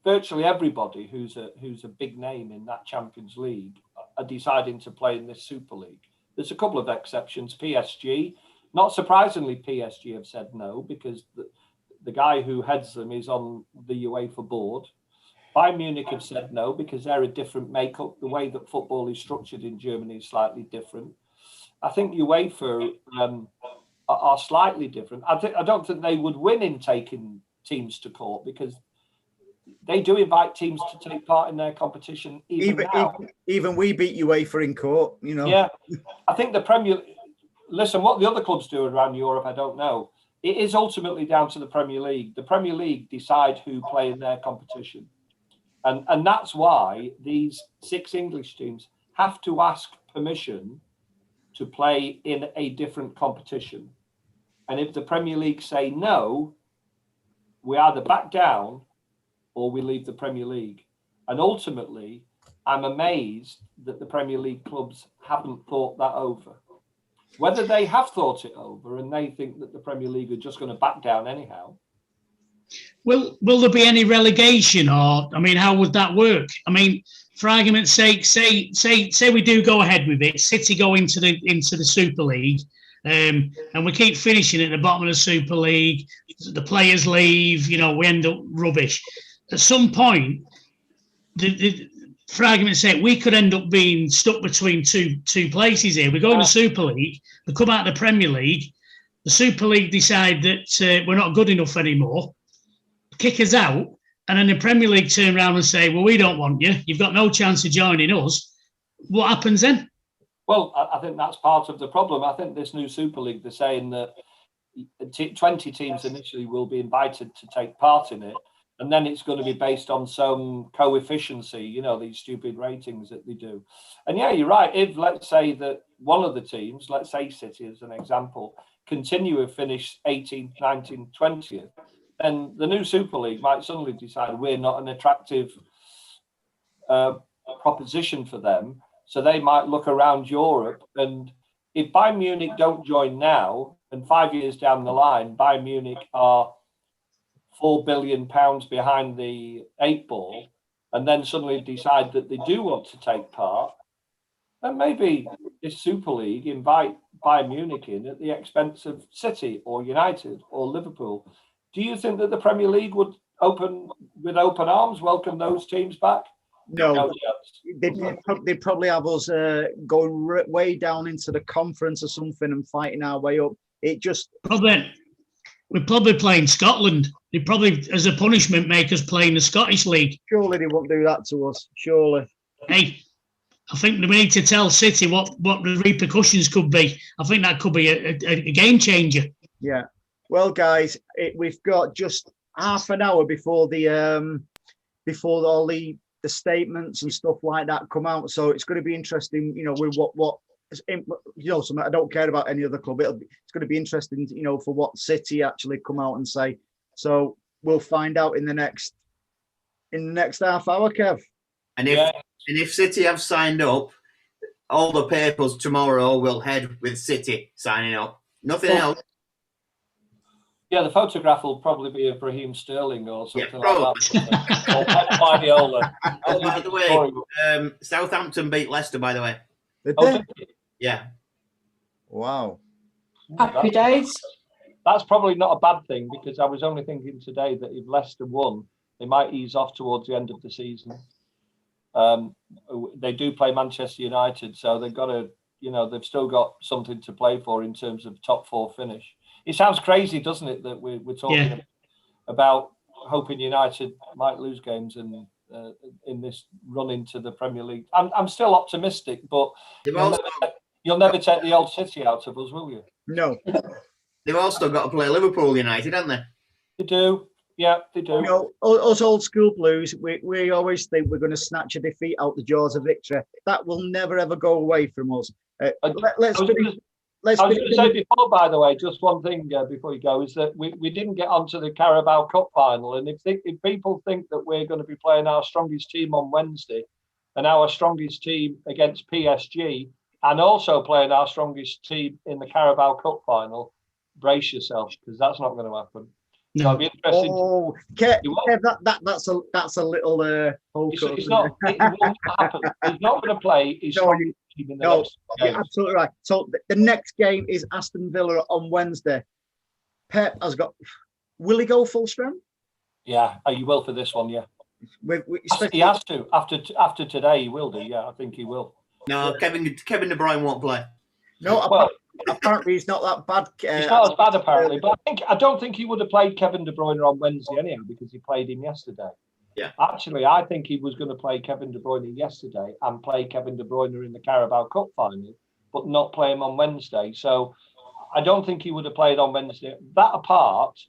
virtually everybody who's a big name in that Champions League are deciding to play in this Super League. There's a couple of exceptions. PSG, not surprisingly, PSG have said no, because the guy who heads them is on the UEFA board. Bayern Munich have said no, because they're a different makeup. The way that football is structured in Germany is slightly different. I think UEFA are slightly different. I don't think they would win in taking teams to court, because they do invite teams to take part in their competition. Even we beat UEFA in court, you know. Yeah, I think the Premier. Listen, what the other clubs do around Europe, I don't know. It is ultimately down to the Premier League. The Premier League decide who play in their competition, and that's why these 6 English teams have to ask permission to play in a different competition. And if the Premier League say no, we either back down or we leave the Premier League. And ultimately, I'm amazed that the Premier League clubs haven't thought that over. Whether they have thought it over and they think that the Premier League are just going to back down anyhow. Will there be any relegation, or I mean, how would that work? I mean, for argument's sake, say we do go ahead with it, City go into the Super League, and we keep finishing at the bottom of the Super League. The players leave, you know, we end up rubbish. At some point, for argument's sake, we could end up being stuck between two places here. We go in the Super League, we come out of the Premier League, the Super League decide that we're not good enough anymore, kick us out, and then the Premier League turn around and say, well, we don't want you. You've got no chance of joining us. What happens then? Well, I think that's part of the problem. I think this new Super League, they're saying that 20 teams initially will be invited to take part in it. And then it's going to be based on some coefficiency, you know, these stupid ratings that they do. And yeah, you're right. If, let's say that one of the teams, let's say City as an example, continue to finish 18th, 19th, 20th, then the new Super League might suddenly decide we're not an attractive proposition for them. So they might look around Europe. And if Bayern Munich don't join now, and 5 years down the line, Bayern Munich are £4 billion behind the 8 ball, and then suddenly decide that they do want to take part, And maybe this Super League invite Bayern Munich in at the expense of City or United or Liverpool. Do you think that the Premier League would open with open arms, welcome those teams back? No, they'd probably have us going way down into the conference or something and fighting our way up. It just we're probably playing Scotland. They probably, as a punishment, make us play in the Scottish League. Surely they won't do that to us. Surely. Hey, I think we need to tell City what the repercussions could be. I think that could be a game changer. Yeah. Well, guys, we've got just half an hour before before all the statements and stuff like that come out. So it's going to be interesting, with what something I don't care about any other club. It's going to be interesting, for what City actually come out and say. So we'll find out in the next half hour, Kev. And if City have signed up, all the papers tomorrow will head with City signing up. Nothing else. Yeah, the photograph will probably be of Raheem Sterling or something like that. Or Pep Guardiola. Oh, by the way, Southampton beat Leicester, by the way. Did they? Yeah. Wow. Happy days. That's probably not a bad thing, because I was only thinking today that if Leicester won, they might ease off towards the end of the season. They do play Manchester United, so they've got to, they've still got something to play for in terms of top 4 finish. It sounds crazy, doesn't it, that we're talking about hoping United might lose games in this run into the Premier League. I'm still optimistic, but you'll never take the old City out of us, will you? No. They've also got to play Liverpool United, haven't they? They do. Yeah, they do. Us old school Blues, we always think we're going to snatch a defeat out the jaws of victory. That will never, ever go away from us. Let's I was going to say before, by the way, just one thing before you go, is that we didn't get onto the Carabao Cup final. And if people think that we're going to be playing our strongest team on Wednesday and our strongest team against PSG and also playing our strongest team in the Carabao Cup final, brace yourself, because that's not going to happen. No. So it'll be interesting. Oh, Kev, that's a little it won't happen. He's not going to play his strongest team in the next game. You're absolutely right. So the next game is Aston Villa on Wednesday. Pep has got. Will he go full strength? Yeah, he will for this one. Yeah, he has to. After today, he will do. Yeah, I think he will. No, Kevin De Bruyne won't play. No, apparently he's not that bad. He's not as bad apparently, but I don't think he would have played Kevin De Bruyne on Wednesday anyhow, because he played him yesterday. Yeah. Actually, I think he was going to play Kevin De Bruyne yesterday and play Kevin De Bruyne in the Carabao Cup final, but not play him on Wednesday. So I don't think he would have played on Wednesday. That apart,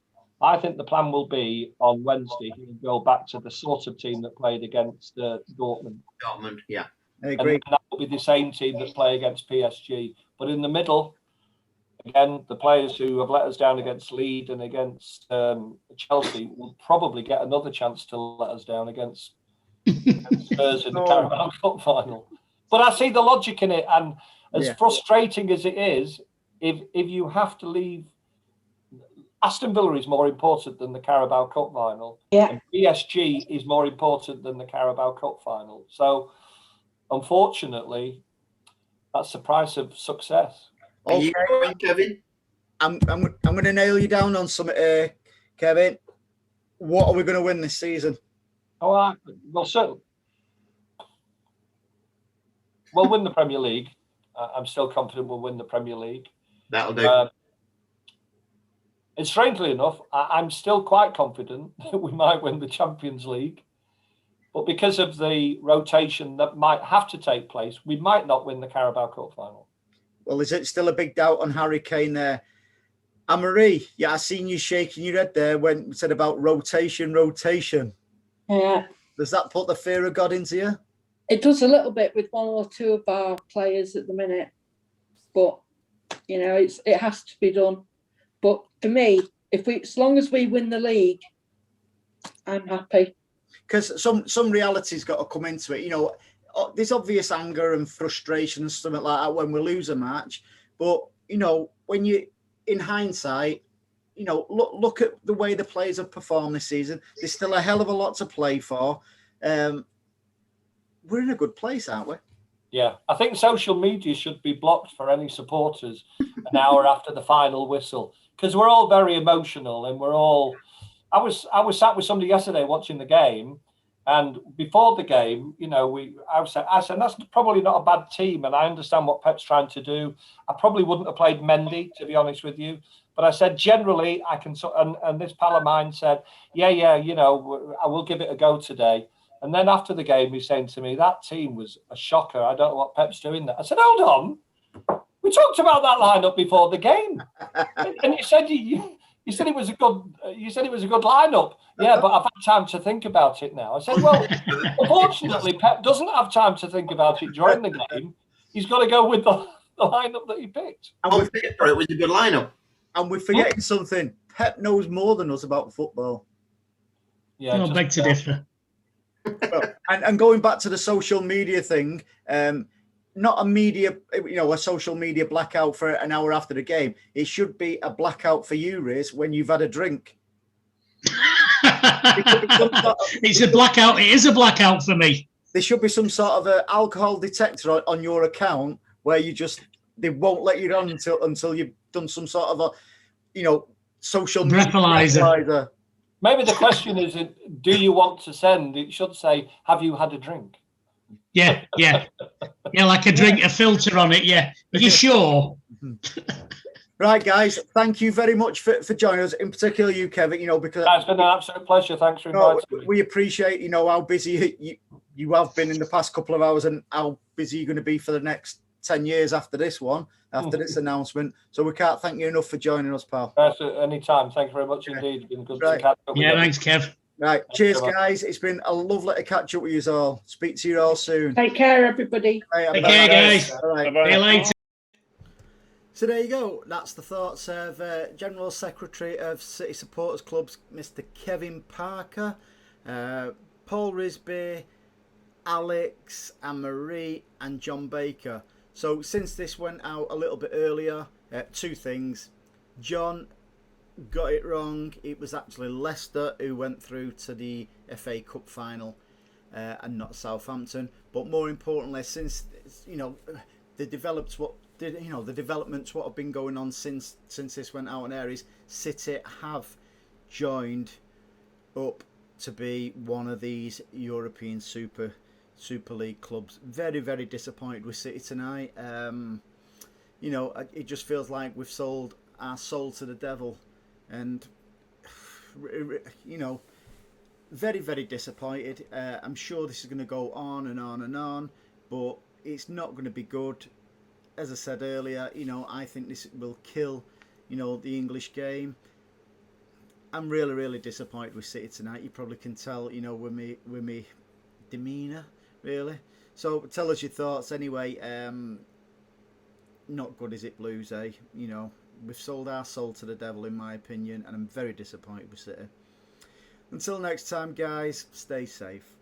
I think the plan will be on Wednesday he will go back to the sort of team that played against Dortmund. Dortmund, yeah. I agree. And that will be the same team that play against PSG. But in the middle, again, the players who have let us down against Leeds and against Chelsea will probably get another chance to let us down against Spurs in the Carabao Cup final. But I see the logic in it, and as frustrating as it is, if you have to leave, Aston Villa is more important than the Carabao Cup final. Yeah. And PSG is more important than the Carabao Cup final. So, unfortunately, that's the price of success. Are you going, Kevin? I'm going to nail you down on something, Kevin. What are we going to win this season? Well, certainly. We'll win the Premier League. I'm still confident we'll win the Premier League. That'll do. And strangely enough, I'm still quite confident that we might win the Champions League. But because of the rotation that might have to take place, we might not win the Carabao Cup final. Well, is it still a big doubt on Harry Kane there? Anne-Marie, I seen you shaking your head there when you said about rotation. Yeah. Does that put the fear of God into you? It does a little bit with one or two of our players at the minute. But, it has to be done. But for me, as long as we win the league, I'm happy. Because some reality's got to come into it. There's obvious anger and frustration and something like that when we lose a match. But, when you, in hindsight, look at the way the players have performed this season. There's still a hell of a lot to play for. We're in a good place, aren't we? Yeah, I think social media should be blocked for any supporters an hour after the final whistle, because we're all very emotional and we're all. I was sat with somebody yesterday watching the game, and before the game, you know, I said that's probably not a bad team, and I understand what Pep's trying to do. I probably wouldn't have played Mendy, to be honest with you, but I said generally I can. And this pal of mine said, yeah, you know, I will give it a go today. And then after the game, he's saying to me, that team was a shocker. I don't know what Pep's doing there. I said, hold on. We talked about that lineup before the game. And you said it was a good lineup. Yeah, but I've had time to think about it now. I said, well, unfortunately, Pep doesn't have time to think about it during the game. He's got to go with the lineup that he picked. On paper, it was a good lineup. And we're forgetting something. Pep knows more than us about football. Yeah, No, beg to differ. Well, and going back to the social media thing, not a social media blackout for an hour after the game. It should be a blackout for you, Riz, when you've had a drink. It's a blackout. It is a blackout for me. There should be some sort of a alcohol detector on your account where they won't let you on until you've done some sort of social media breathalyzer. Maybe the question is, do you want to send? It should say, have you had a drink? Yeah, like a drink, a filter on it. Yeah, are you sure? Right, guys. Thank you very much for joining us. In particular, you, Kevin. Because it's been an absolute pleasure. Thanks for inviting me. We appreciate how busy you have been in the past couple of hours and how busy you're going to be for the next 10 years after this one, after this announcement. So we can't thank you enough for joining us, pal. That's any time. Thanks very much indeed. It's been good to catch up with you. Thanks, Kev. Right. Cheers, guys. It's been a lovely to catch up with you all. Speak to you all soon. Take care, everybody. Take care, guys. Right. See you later. So there you go. That's the thoughts of General Secretary of City Supporters Clubs, Mr. Kevin Parker, Paul Risby, Alex, Anne-Marie and John Baker. So since this went out a little bit earlier, two things. John got it wrong. It was actually Leicester who went through to the FA Cup final and not Southampton. But more importantly, since the developments what have been going on since this went out on air is City have joined up to be one of these European Super League clubs. Very, very disappointed with City tonight. It just feels like we've sold our soul to the devil, and very, very disappointed. I'm sure this is going to go on and on and on, but it's not going to be good. As I said earlier, I think this will kill, the English game. I'm really, really disappointed with City tonight. You probably can tell, with me demeanour, really. So tell us your thoughts anyway. Not good, is it, Blues, eh? We've sold our soul to the devil, in my opinion, and I'm very disappointed with City. Until next time, guys, stay safe.